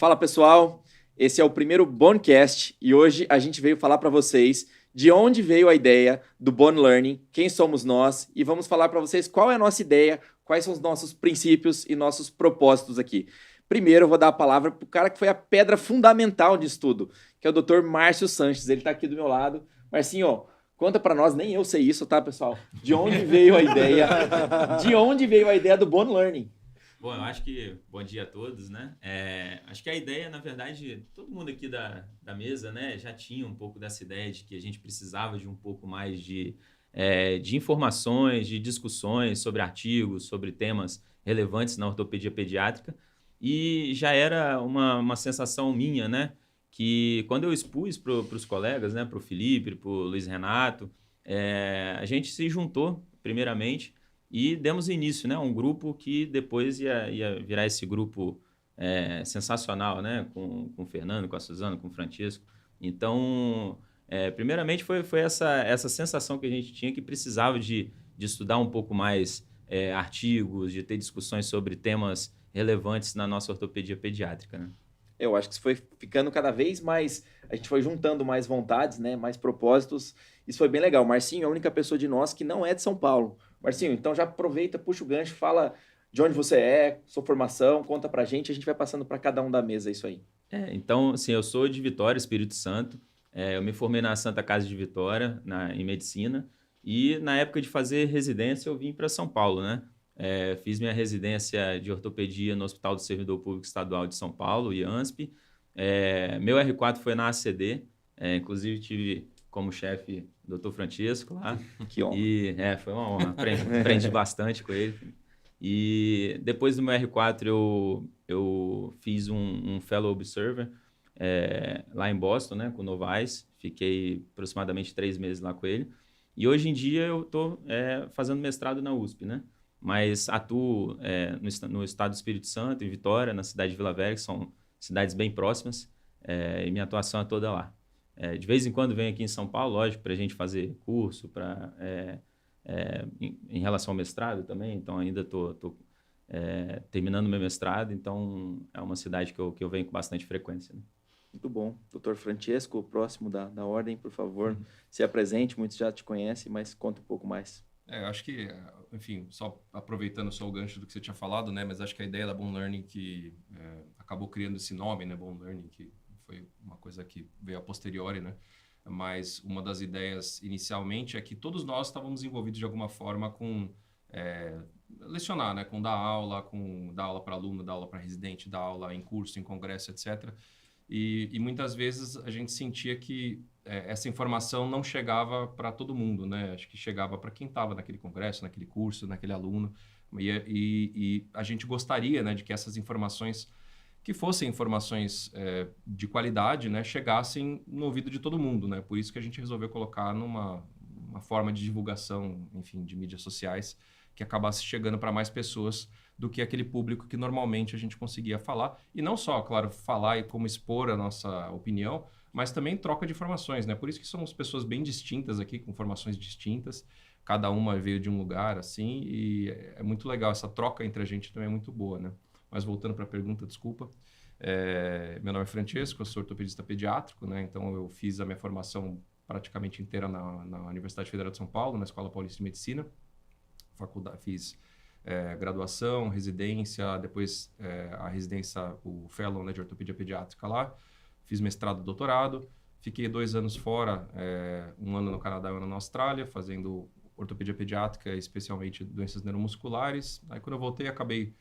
Fala pessoal, esse é o primeiro Bonecast e hoje a gente veio falar para vocês de onde veio a ideia do Bone Learning, quem somos nós e vamos falar para vocês qual é a nossa ideia, quais são os nossos princípios e nossos propósitos aqui. Primeiro eu vou dar a palavra para o cara que foi a pedra fundamental disso tudo, que é o Dr. Márcio Sanches, ele está aqui do meu lado. Marcinho, conta para nós, nem eu sei isso, tá pessoal? De onde veio a ideia? De onde veio a ideia do Bone Learning? Bom, eu acho que... Bom dia a todos, né? Acho que a ideia, na verdade, todo mundo aqui da mesa, né, já tinha um pouco dessa ideia de que a gente precisava de um pouco mais de informações, de discussões sobre artigos, sobre temas relevantes na ortopedia pediátrica. E já era uma sensação minha, né? Que quando eu expus para os colegas, né, para o Felipe, para o Luiz Renato, a gente se juntou, primeiramente, e demos início, né, a um grupo que depois ia virar esse grupo sensacional, né, com o Fernando, com a Suzana, com o Francisco. Então, primeiramente foi essa sensação que a gente tinha que precisava de estudar um pouco mais artigos, de ter discussões sobre temas relevantes na nossa ortopedia pediátrica, né? Eu acho que isso foi ficando cada vez mais... A gente foi juntando mais vontades, né? Mais propósitos. Isso foi bem legal. Marcinho é a única pessoa de nós que não é de São Paulo. Marcinho, então já aproveita, puxa o gancho, fala de onde você é, sua formação, conta pra gente. A gente vai passando para cada um da mesa isso aí. Então, assim, eu sou de Vitória, Espírito Santo. Eu me formei na Santa Casa de Vitória, em medicina. E na época de fazer residência, eu vim para São Paulo, né? Fiz minha residência de ortopedia no Hospital do Servidor Público Estadual de São Paulo, IANSP. Meu R4 foi na ACD, inclusive tive como chefe o Dr. Francisco lá. Que honra. E foi uma honra, aprendi bastante com ele. E depois do meu R4 eu fiz um Fellow Observer lá em Boston, né, com o Novaes. Fiquei aproximadamente 3 meses lá com ele. E hoje em dia eu estou fazendo mestrado na USP, né? Mas atuo no estado do Espírito Santo, em Vitória, na cidade de Vila Velha, que são cidades bem próximas, e minha atuação é toda lá. De vez em quando venho aqui em São Paulo, lógico, para a gente fazer curso, em relação ao mestrado também, então ainda estou terminando meu mestrado, então é uma cidade que eu venho com bastante frequência, né? Muito bom. Dr. Francesco, próximo da ordem, por favor, se apresente. Muitos já te conhecem, mas conta um pouco mais. Eu acho que, enfim, só aproveitando só o gancho do que você tinha falado, né? Mas acho que a ideia da Bone Learning que acabou criando esse nome, né? Bone Learning, que foi uma coisa que veio a posteriori, né? Mas uma das ideias inicialmente é que todos nós estávamos envolvidos de alguma forma com lecionar, né? Com dar aula para aluno, dar aula para residente, dar aula em curso, em congresso, etc. E muitas vezes a gente sentia que essa informação não chegava para todo mundo, né? Acho que chegava para quem estava naquele congresso, naquele curso, naquele aluno. E a gente gostaria, né, de que essas informações, que fossem informações de qualidade, né, chegassem no ouvido de todo mundo, né? Por isso que a gente resolveu colocar numa forma de divulgação, enfim, de mídias sociais, que acabasse chegando para mais pessoas do que aquele público que normalmente a gente conseguia falar. E não só, claro, falar e como expor a nossa opinião, mas também troca de informações, né? Por isso que somos pessoas bem distintas aqui, com formações distintas. Cada uma veio de um lugar, assim, e é muito legal. Essa troca entre a gente também é muito boa, né? Mas voltando para a pergunta, desculpa. Meu nome é Francesco, eu sou ortopedista pediátrico, né? Então eu fiz a minha formação praticamente inteira na Universidade Federal de São Paulo, na Escola Paulista de Medicina. Fiz graduação, residência, depois a residência, o fellow, né, de ortopedia pediátrica lá. Fiz mestrado, doutorado. Fiquei 2 anos fora, 1 ano no Canadá e 1 ano na Austrália, fazendo ortopedia pediátrica, especialmente doenças neuromusculares. Aí quando eu voltei, acabei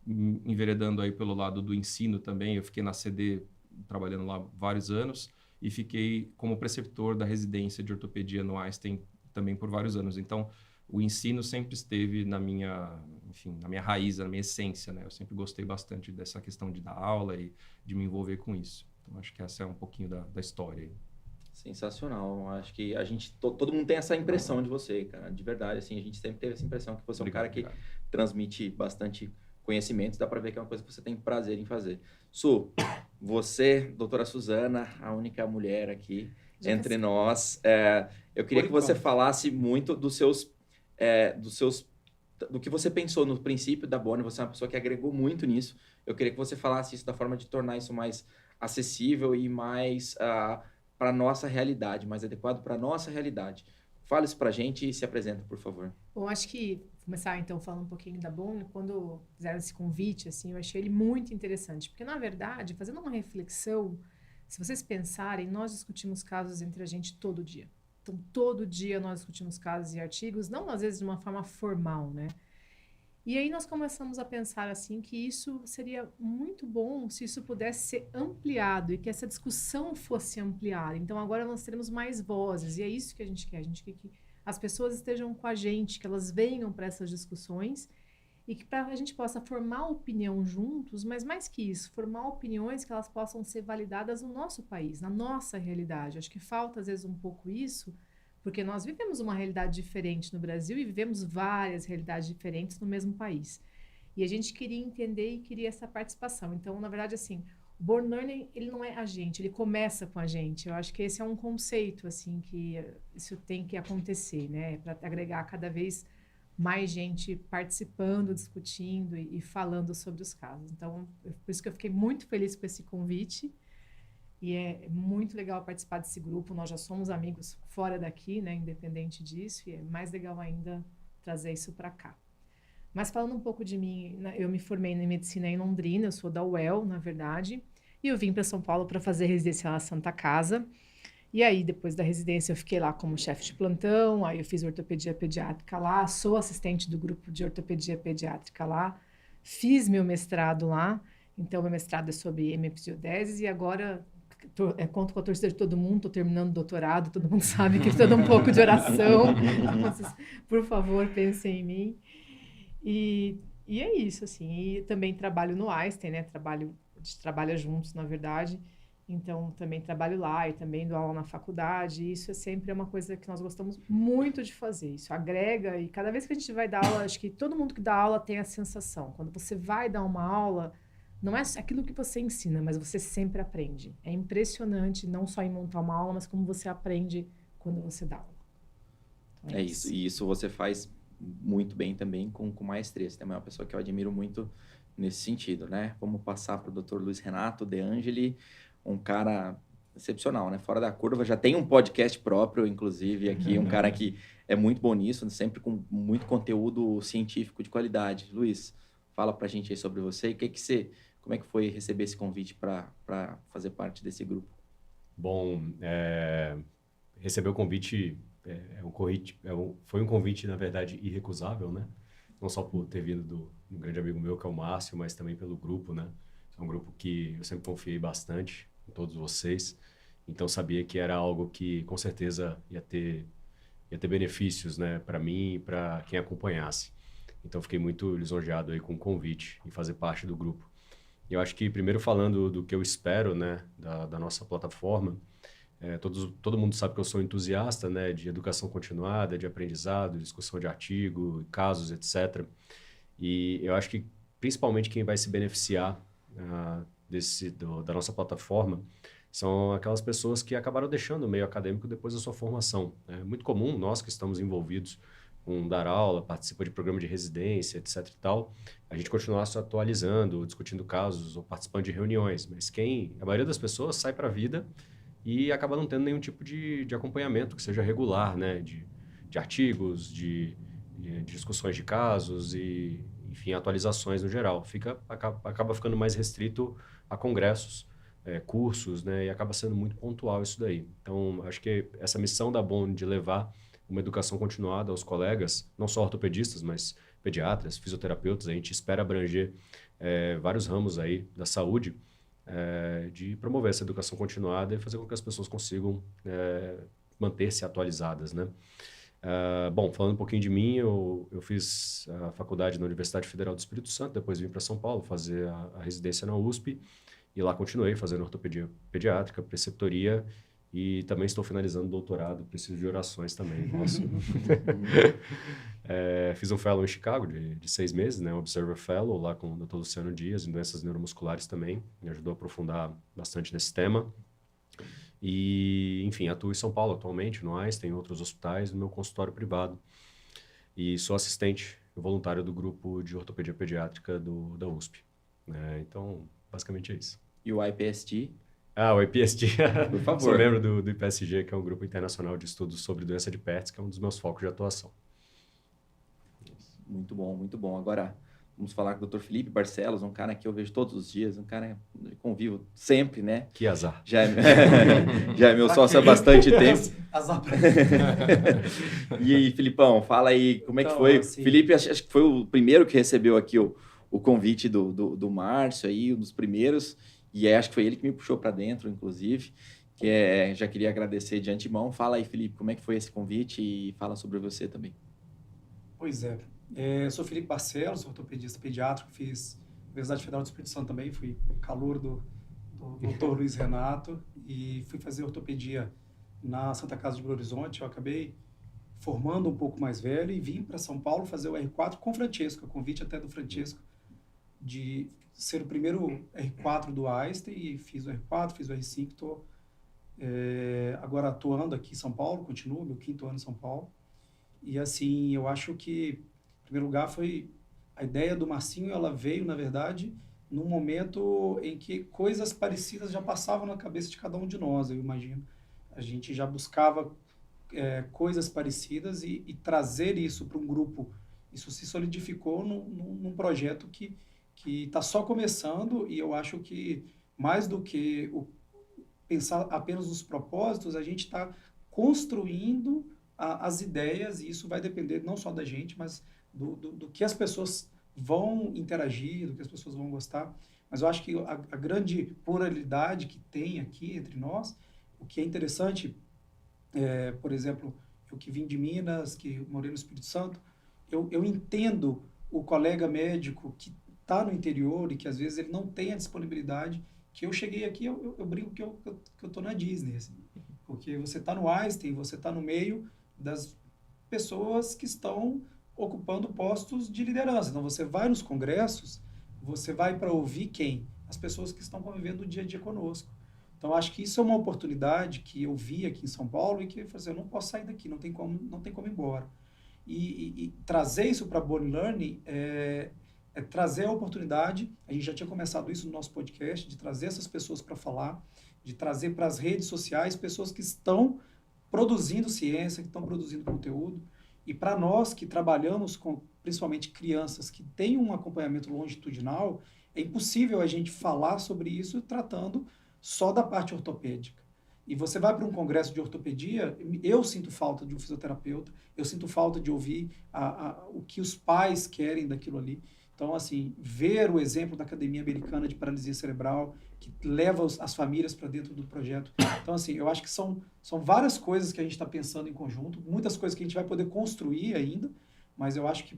enveredando aí pelo lado do ensino também. Eu fiquei na CD trabalhando lá vários anos e fiquei como preceptor da residência de ortopedia no Einstein também por vários anos. Então, o ensino sempre esteve na minha raiz, na minha essência, né? Eu sempre gostei bastante dessa questão de dar aula e de me envolver com isso. Então, acho que essa é um pouquinho da história aí. Sensacional. Acho que todo mundo tem essa impressão de você, cara. De verdade, assim, a gente sempre teve essa impressão que você é um cara que transmite bastante conhecimentos. Dá para ver que é uma coisa que você tem prazer em fazer. Su, você, doutora Suzana, a única mulher aqui entre nós. Eu queria que você falasse muito dos seus do que você pensou no princípio da Bonnie. Você é uma pessoa que agregou muito nisso. Eu queria que você falasse isso da forma de tornar isso mais acessível e mais para a nossa realidade, mais adequado para a nossa realidade. Fala isso para a gente e se apresenta, por favor. Bom, acho que começar então falando um pouquinho da Bonnie. Quando fizeram esse convite, assim, eu achei ele muito interessante, porque na verdade, fazendo uma reflexão, se vocês pensarem, nós discutimos casos entre a gente todo dia. Então, todo dia nós discutimos casos e artigos, não às vezes de uma forma formal, né? E aí nós começamos a pensar assim que isso seria muito bom se isso pudesse ser ampliado e que essa discussão fosse ampliada. Então agora nós teremos mais vozes e é isso que a gente quer. A gente quer que as pessoas estejam com a gente, que elas venham para essas discussões e que a gente possa formar opinião juntos, mas mais que isso, formar opiniões que elas possam ser validadas no nosso país, na nossa realidade. Acho que falta às vezes um pouco isso, porque nós vivemos uma realidade diferente no Brasil e vivemos várias realidades diferentes no mesmo país. E a gente queria entender e queria essa participação. Então, na verdade, assim, o Born Learning, ele não é a gente, ele começa com a gente. Eu acho que esse é um conceito, assim, que isso tem que acontecer, né? Para agregar cada vez mais gente participando, discutindo e falando sobre os casos. Então, por isso que eu fiquei muito feliz com esse convite. E é muito legal participar desse grupo. Nós já somos amigos fora daqui, né, independente disso, e é mais legal ainda trazer isso para cá. Mas falando um pouco de mim, eu me formei em medicina em Londrina, eu sou da UEL, na verdade, e eu vim para São Paulo para fazer residência na Santa Casa. E aí, depois da residência, eu fiquei lá como chefe de plantão, aí eu fiz ortopedia pediátrica lá, sou assistente do grupo de ortopedia pediátrica lá, fiz meu mestrado lá, então meu mestrado é sobre hemipsiodese e agora conto com a torcida de todo mundo, estou terminando o doutorado, todo mundo sabe que precisa de um pouco de oração, então, vocês, por favor, pensem em mim. E é isso, assim, e também trabalho no Einstein, né, a gente trabalha juntos, na verdade, então também trabalho lá e também dou aula na faculdade, e isso é sempre uma coisa que nós gostamos muito de fazer, isso agrega, e cada vez que a gente vai dar aula, acho que todo mundo que dá aula tem a sensação, quando você vai dar uma aula, não é aquilo que você ensina, mas você sempre aprende. É impressionante, não só em montar uma aula, mas como você aprende quando você dá aula. Então, é isso. E isso você faz muito bem também com maestria. Você também é uma pessoa que eu admiro muito nesse sentido, né? Vamos passar para o Dr. Luiz Renato De Angeli, um cara excepcional, né? Fora da curva. Já tem um podcast próprio, inclusive, aqui. Um cara que é muito bom nisso, sempre com muito conteúdo científico de qualidade. Luiz, fala para a gente aí sobre você e como é que foi receber esse convite para fazer parte desse grupo? Bom, receber o convite, foi um convite, na verdade, irrecusável, né? Não só por ter vindo do um grande amigo meu, que é o Márcio, mas também pelo grupo, né? É um grupo que eu sempre confiei bastante em todos vocês. Então, sabia que era algo que, com certeza, ia ter benefícios, né? Para mim e para quem acompanhasse. Então, fiquei muito lisonjeado aí com o convite e fazer parte do grupo. Eu acho que, primeiro falando do que eu espero, né, da nossa plataforma, todo mundo sabe que eu sou entusiasta, né, de educação continuada, de aprendizado, discussão de artigo, casos, etc. E eu acho que, principalmente, quem vai se beneficiar da nossa plataforma são aquelas pessoas que acabaram deixando o meio acadêmico depois da sua formação. É muito comum, nós que estamos envolvidos com dar aula, participa de programa de residência, etc e tal, a gente continuar se atualizando, discutindo casos ou participando de reuniões. Mas a maioria das pessoas sai para a vida e acaba não tendo nenhum tipo de acompanhamento que seja regular, né? De artigos, de discussões de casos e, enfim, atualizações no geral. Acaba ficando mais restrito a congressos, cursos, né? E acaba sendo muito pontual isso daí. Então, acho que essa missão da Bonnie de levar uma educação continuada aos colegas, não só ortopedistas, mas pediatras, fisioterapeutas, a gente espera abranger vários ramos aí da saúde, de promover essa educação continuada e fazer com que as pessoas consigam manter-se atualizadas, né? Bom, falando um pouquinho de mim, eu fiz a faculdade na Universidade Federal do Espírito Santo, depois vim para São Paulo fazer a residência na USP e lá continuei fazendo ortopedia pediátrica, preceptoria e também estou finalizando o doutorado, preciso de orações também. Nossa. Fiz um fellow em Chicago de 6 meses, né? Um Observer Fellow lá com o Dr. Luciano Dias, em doenças neuromusculares também. Me ajudou a aprofundar bastante nesse tema. E, enfim, atuo em São Paulo atualmente, no Einstein, em outros hospitais, no meu consultório privado. E sou assistente voluntário do grupo de ortopedia pediátrica da USP. Né? Então, basicamente é isso. E o IPST? O IPSG, Por favor. Sou membro do IPSG, que é um grupo internacional de estudos sobre doença de pets, que é um dos meus focos de atuação. Muito bom, muito bom. Agora, vamos falar com o Dr. Felipe Barcelos, um cara que eu vejo todos os dias, um cara que convivo sempre, né? Que azar. Já é meu sócio há bastante tempo. Azar pra E aí, Filipão, fala aí, como é que Então, foi? assim- Felipe, acho que foi o primeiro que recebeu aqui o convite do Márcio, aí, um dos primeiros, e acho que foi ele que me puxou para dentro, inclusive, já queria agradecer de antemão. Fala aí, Felipe, como é que foi esse convite e fala sobre você também. Pois é. Eu sou Felipe Barcelos, sou ortopedista pediátrico, fiz Universidade Federal do Espírito Santo também, fui calouro do Dr. Luiz Renato e fui fazer ortopedia na Santa Casa de Belo Horizonte. Eu acabei formando um pouco mais velho e vim para São Paulo fazer o R4 com o Francesco, a convite até do Francesco de ser o primeiro R4 do Einstein, e fiz o R4, fiz o R5, estou agora atuando aqui em São Paulo, continuo meu 5º ano em São Paulo. E assim, eu acho que, em primeiro lugar, foi a ideia do Marcinho, ela veio, na verdade, num momento em que coisas parecidas já passavam na cabeça de cada um de nós, eu imagino. A gente já buscava coisas parecidas e trazer isso para um grupo. Isso se solidificou num projeto que está só começando, e eu acho que, mais do que pensar apenas nos propósitos, a gente está construindo as ideias, e isso vai depender não só da gente, mas do que as pessoas vão interagir, do que as pessoas vão gostar. Mas eu acho que a grande pluralidade que tem aqui entre nós, o que é interessante, por exemplo, eu que vim de Minas, que morei no Espírito Santo, eu entendo o colega médico que está no interior e que às vezes ele não tem a disponibilidade, que eu cheguei aqui, eu brinco que eu estou na Disney, assim, porque você está no Einstein, você está no meio das pessoas que estão ocupando postos de liderança. Então, você vai nos congressos, você vai para ouvir quem? As pessoas que estão convivendo o dia a dia conosco. Então, acho que isso é uma oportunidade que eu vi aqui em São Paulo e que eu falei assim, eu não posso sair daqui, não tem como ir embora. E trazer isso para a Bone Learning é trazer a oportunidade, a gente já tinha começado isso no nosso podcast, de trazer essas pessoas para falar, de trazer para as redes sociais pessoas que estão produzindo ciência, que estão produzindo conteúdo. E para nós que trabalhamos com, principalmente, crianças que têm um acompanhamento longitudinal, é impossível a gente falar sobre isso tratando só da parte ortopédica. E você vai para um congresso de ortopedia, eu sinto falta de um fisioterapeuta, eu sinto falta de ouvir o que os pais querem daquilo ali. Então, assim, ver o exemplo da Academia Americana de Paralisia Cerebral, que leva as famílias para dentro do projeto. Então, assim, eu acho que são várias coisas que a gente está pensando em conjunto, muitas coisas que a gente vai poder construir ainda, mas eu acho que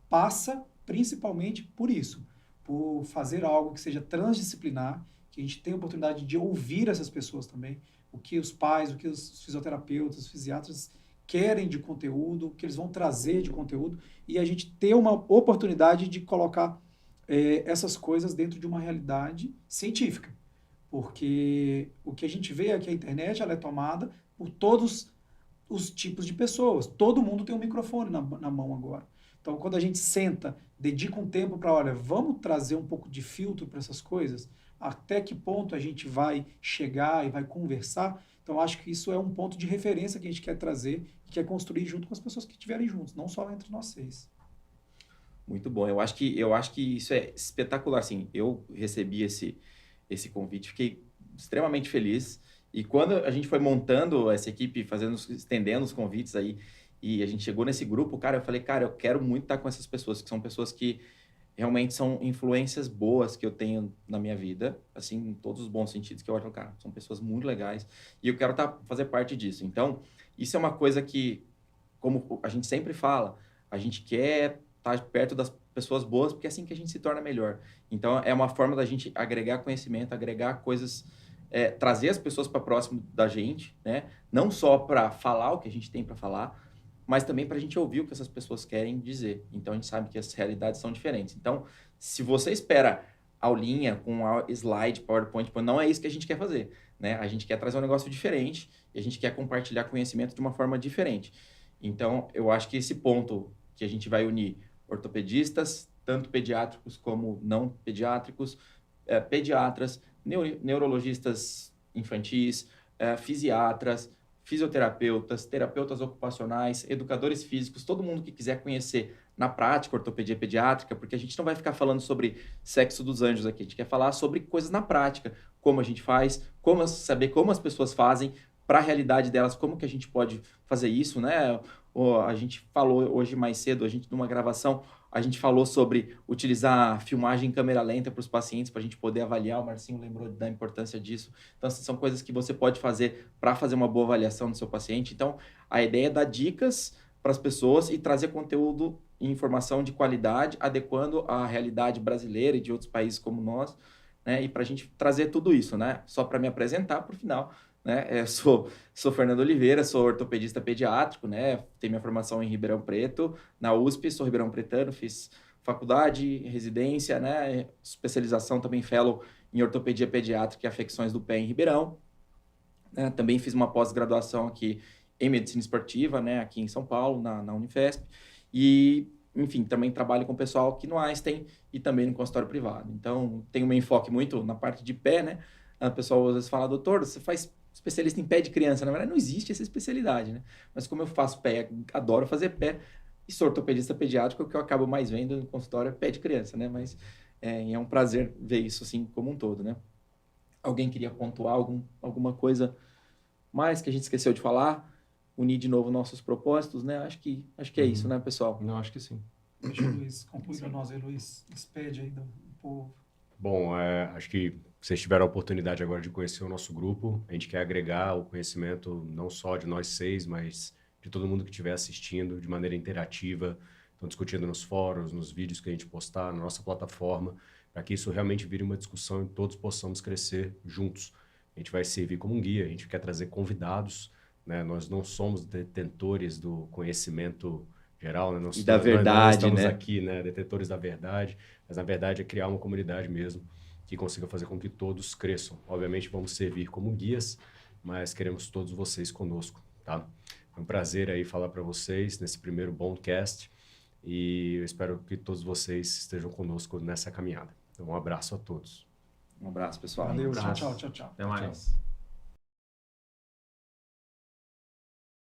passa principalmente por isso, por fazer algo que seja transdisciplinar, que a gente tenha a oportunidade de ouvir essas pessoas também, o que os pais, o que os fisioterapeutas, os fisiatras querem de conteúdo, o que eles vão trazer de conteúdo, e a gente ter uma oportunidade de colocar essas coisas dentro de uma realidade científica. Porque o que a gente vê é que a internet ela é tomada por todos os tipos de pessoas. Todo mundo tem um microfone na mão agora. Então, quando a gente senta, dedica um tempo para, olha, vamos trazer um pouco de filtro para essas coisas, até que ponto a gente vai chegar e vai conversar. Então, acho que isso é um ponto de referência que a gente quer trazer e quer construir junto com as pessoas que estiverem juntos, não só entre nós 6. Muito bom. Eu acho que isso é espetacular. Assim, eu recebi esse convite, fiquei extremamente feliz. E quando a gente foi montando essa equipe, estendendo os convites aí, e a gente chegou nesse grupo, cara, eu falei, cara, eu quero muito estar com essas pessoas, que são pessoas que realmente são influências boas que eu tenho na minha vida, assim, em todos os bons sentidos, que eu olho, cara, são pessoas muito legais, e eu quero fazer parte disso. Então, isso é uma coisa que, como a gente sempre fala, a gente quer estar perto das pessoas boas, porque é assim que a gente se torna melhor. Então, é uma forma da gente agregar conhecimento, agregar coisas, trazer as pessoas para próximo da gente, né? Não só para falar o que a gente tem para falar, mas também para a gente ouvir o que essas pessoas querem dizer. Então, a gente sabe que as realidades são diferentes. Então, se você espera aulinha com slide, PowerPoint, não é isso que a gente quer fazer, né? A gente quer trazer um negócio diferente e a gente quer compartilhar conhecimento de uma forma diferente. Então, eu acho que esse ponto que a gente vai unir ortopedistas, tanto pediátricos como não pediátricos, pediatras, neurologistas infantis, fisiatras, fisioterapeutas, terapeutas ocupacionais, educadores físicos, todo mundo que quiser conhecer na prática ortopedia pediátrica, porque a gente não vai ficar falando sobre sexo dos anjos aqui, a gente quer falar sobre coisas na prática, como a gente faz, saber como as pessoas fazem, para a realidade delas, como que a gente pode fazer isso, né? A gente falou hoje mais cedo, numa gravação, a gente falou sobre utilizar filmagem em câmera lenta para os pacientes, para a gente poder avaliar, o Marcinho lembrou da importância disso. Então, são coisas que você pode fazer para fazer uma boa avaliação do seu paciente. Então, a ideia é dar dicas para as pessoas e trazer conteúdo e informação de qualidade, adequando à realidade brasileira e de outros países como nós, né? E para a gente trazer tudo isso, né? Só para me apresentar para o final, né? Eu sou Fernando Oliveira, sou ortopedista pediátrico, né? Tenho minha formação em Ribeirão Preto, na USP, sou ribeirão pretano, fiz faculdade, residência, né? Especialização também fellow em ortopedia pediátrica e afecções do pé em Ribeirão, né? Também fiz uma pós-graduação aqui em medicina esportiva, né? Aqui em São Paulo, na Unifesp, e enfim, também trabalho com o pessoal aqui no Einstein e também no consultório privado. Então, tenho um enfoque muito na parte de pé, né? O pessoal às vezes fala, doutor, você faz especialista em pé de criança. Na verdade, não existe essa especialidade, né? Mas como eu faço pé, adoro fazer pé, e sou ortopedista pediátrico, o que eu acabo mais vendo no consultório é pé de criança, né? Mas é um prazer ver isso assim como um todo, né? Alguém queria pontuar alguma coisa mais que a gente esqueceu de falar? Unir de novo nossos propósitos, né? Acho que é isso, né, pessoal? Não, acho que sim. Deixa o Luiz concluir para nós aí, Luiz. Despede aí do povo. Bom, acho que vocês tiveram a oportunidade agora de conhecer o nosso grupo. A gente quer agregar o conhecimento não só de nós 6, mas de todo mundo que estiver assistindo de maneira interativa, estão discutindo nos fóruns, nos vídeos que a gente postar, na nossa plataforma, para que isso realmente vire uma discussão e todos possamos crescer juntos. A gente vai servir como um guia, a gente quer trazer convidados, né? Nós não somos detentores do conhecimento geral, né? E da verdade, nós estamos né? aqui, né? Detentores da verdade, mas na verdade é criar uma comunidade mesmo que consiga fazer com que todos cresçam. Obviamente vamos servir como guias, mas queremos todos vocês conosco, tá? É um prazer aí falar para vocês nesse primeiro Bondcast e eu espero que todos vocês estejam conosco nessa caminhada. Então, um abraço a todos. Um abraço, pessoal. Valeu, abraço. tchau. Até mais.